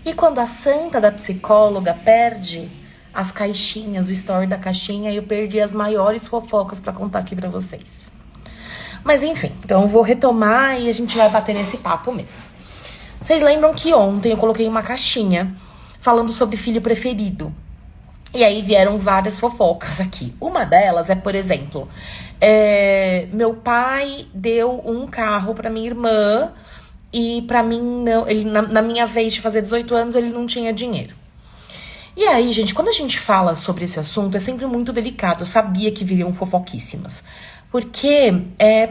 E quando a santa da psicóloga perde as caixinhas, o story da caixinha, eu perdi as maiores fofocas pra contar aqui pra vocês. Mas enfim, então eu vou retomar e a gente vai bater nesse papo mesmo. Vocês lembram que ontem eu coloquei uma caixinha falando sobre filho preferido? E aí vieram várias fofocas aqui. Uma delas é, por exemplo, meu pai deu um carro pra minha irmã e pra mim não, ele, na minha vez de fazer 18 anos, ele não tinha dinheiro. E aí, gente, quando a gente fala sobre esse assunto, é sempre muito delicado. Eu sabia que viriam fofoquíssimas. Porque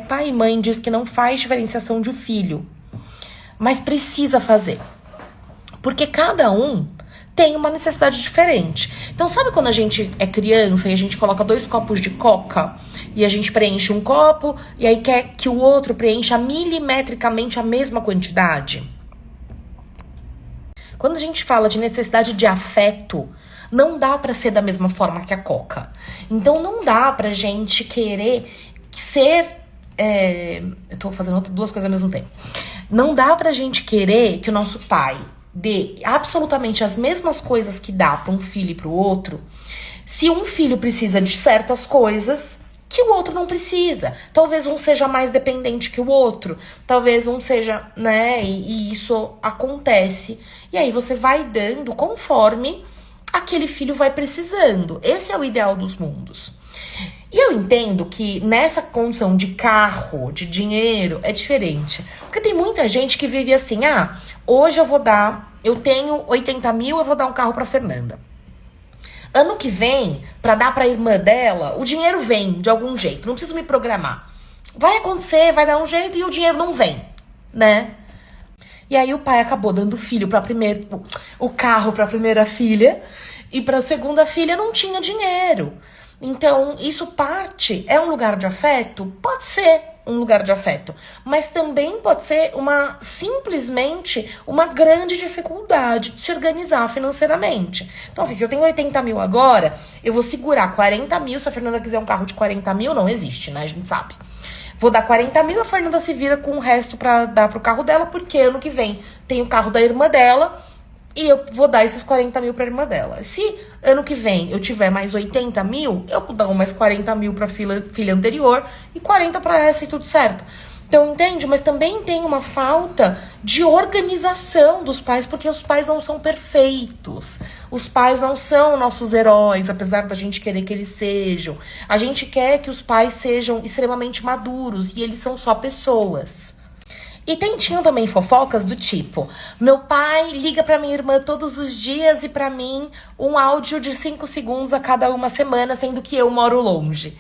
pai e mãe diz que não faz diferenciação de filho, mas precisa fazer. Porque cada um tem uma necessidade diferente. Então, sabe quando a gente é criança e a gente coloca 2 copos de coca e a gente preenche um copo e aí quer que o outro preencha milimetricamente a mesma quantidade? Quando a gente fala de necessidade de afeto, não dá pra ser da mesma forma que a coca. Então, não dá pra gente querer ser... eu tô fazendo duas coisas ao mesmo tempo. Não dá pra gente querer que o nosso pai dê absolutamente as mesmas coisas que dá para um filho e para o outro, se um filho precisa de certas coisas que o outro não precisa. Talvez um seja mais dependente que o outro, talvez um seja, né, e isso acontece. E aí você vai dando conforme aquele filho vai precisando. Esse é o ideal dos mundos. E eu entendo que nessa condição de carro, de dinheiro, é diferente. Porque tem muita gente que vive assim, hoje eu tenho 80 mil, eu vou dar um carro pra Fernanda. Ano que vem, pra dar pra irmã dela, o dinheiro vem de algum jeito, não preciso me programar. Vai acontecer, vai dar um jeito e o dinheiro não vem, né? E aí o pai acabou dando o carro pra primeira filha e pra segunda filha não tinha dinheiro. Então, isso é um lugar de afeto? Pode ser um lugar de afeto, mas também pode ser simplesmente uma grande dificuldade de se organizar financeiramente. Então, assim, se eu tenho 80 mil agora, eu vou segurar 40 mil, se a Fernanda quiser um carro de 40 mil, não existe, né, a gente sabe. Vou dar 40 mil, a Fernanda se vira com o resto pra dar pro carro dela, porque ano que vem tem o carro da irmã dela, e eu vou dar esses 40 mil pra irmã dela. Se ano que vem eu tiver mais 80 mil, eu vou dar mais 40 mil pra filha anterior e 40 pra essa e tudo certo. Então, entende? Mas também tem uma falta de organização dos pais, porque os pais não são perfeitos. Os pais não são nossos heróis, apesar da gente querer que eles sejam. A gente quer que os pais sejam extremamente maduros e eles são só pessoas. E tinham também fofocas do tipo, meu pai liga pra minha irmã todos os dias e pra mim um áudio de 5 segundos a cada uma semana, sendo que eu moro longe.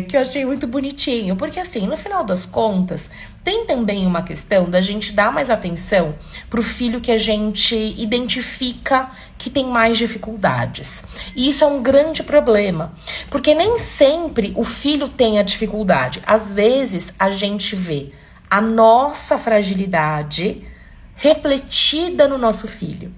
Que eu achei muito bonitinho, porque assim, no final das contas, tem também uma questão da gente dar mais atenção pro filho que a gente identifica que tem mais dificuldades. E isso é um grande problema, porque nem sempre o filho tem a dificuldade. Às vezes, a gente vê a nossa fragilidade refletida no nosso filho.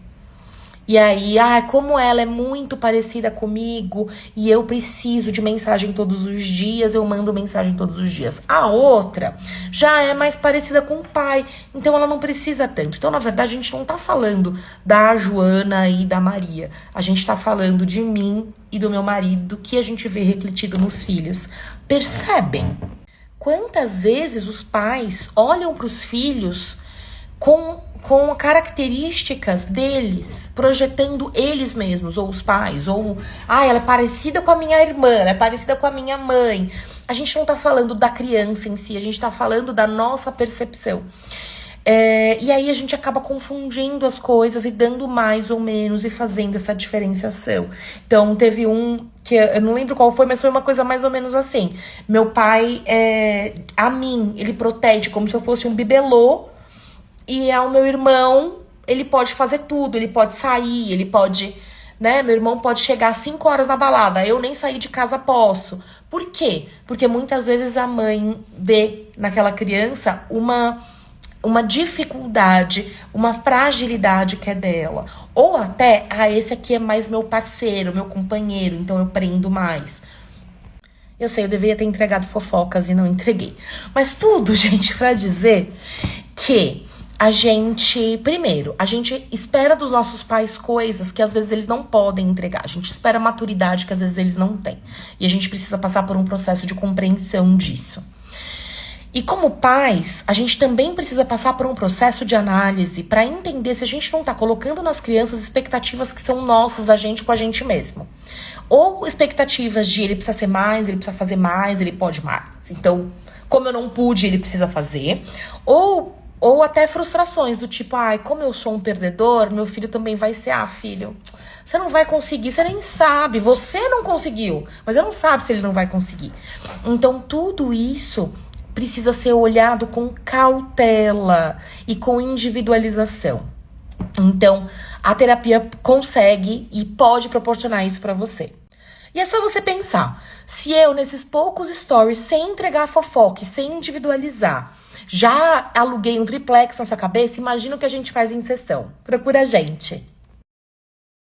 E aí, como ela é muito parecida comigo e eu preciso de mensagem todos os dias, eu mando mensagem todos os dias. A outra já é mais parecida com o pai, então ela não precisa tanto. Então, na verdade, a gente não tá falando da Joana e da Maria. A gente tá falando de mim e do meu marido, que a gente vê refletido nos filhos. Percebem? Quantas vezes os pais olham para os filhos com características deles, projetando eles mesmos, ou os pais, ou ela é parecida com a minha irmã, ela é parecida com a minha mãe. A gente não tá falando da criança em si, a gente tá falando da nossa percepção. E aí a gente acaba confundindo as coisas e dando mais ou menos e fazendo essa diferenciação. Então teve um que eu não lembro qual foi, mas foi uma coisa mais ou menos assim. Meu pai, a mim, ele protege como se eu fosse um bibelô, e ao meu irmão, ele pode fazer tudo, ele pode sair, ele pode, né? Meu irmão pode chegar às 5 horas na balada, eu nem sair de casa posso. Por quê? Porque muitas vezes a mãe vê naquela criança uma dificuldade, uma fragilidade que é dela. Ou até, esse aqui é mais meu parceiro, meu companheiro, então eu prendo mais. Eu sei, eu deveria ter entregado fofocas e não entreguei. Mas tudo, gente, pra dizer que primeiro, a gente espera dos nossos pais coisas que às vezes eles não podem entregar. A gente espera maturidade que às vezes eles não têm. E a gente precisa passar por um processo de compreensão disso. E como pais, a gente também precisa passar por um processo de análise para entender se a gente não tá colocando nas crianças expectativas que são nossas da gente com a gente mesmo. Ou expectativas de ele precisa ser mais, ele precisa fazer mais, ele pode mais. Então, como eu não pude, ele precisa fazer. Ou até frustrações do tipo, ai, como eu sou um perdedor, meu filho também vai ser, filho, você não vai conseguir, você nem sabe, você não conseguiu, mas você não sabe se ele não vai conseguir. Então, tudo isso precisa ser olhado com cautela e com individualização. Então, a terapia consegue e pode proporcionar isso pra você. E é só você pensar, se eu, nesses poucos stories, sem entregar fofoca e sem individualizar, já aluguei um triplex na sua cabeça, imagina o que a gente faz em sessão. Procura a gente.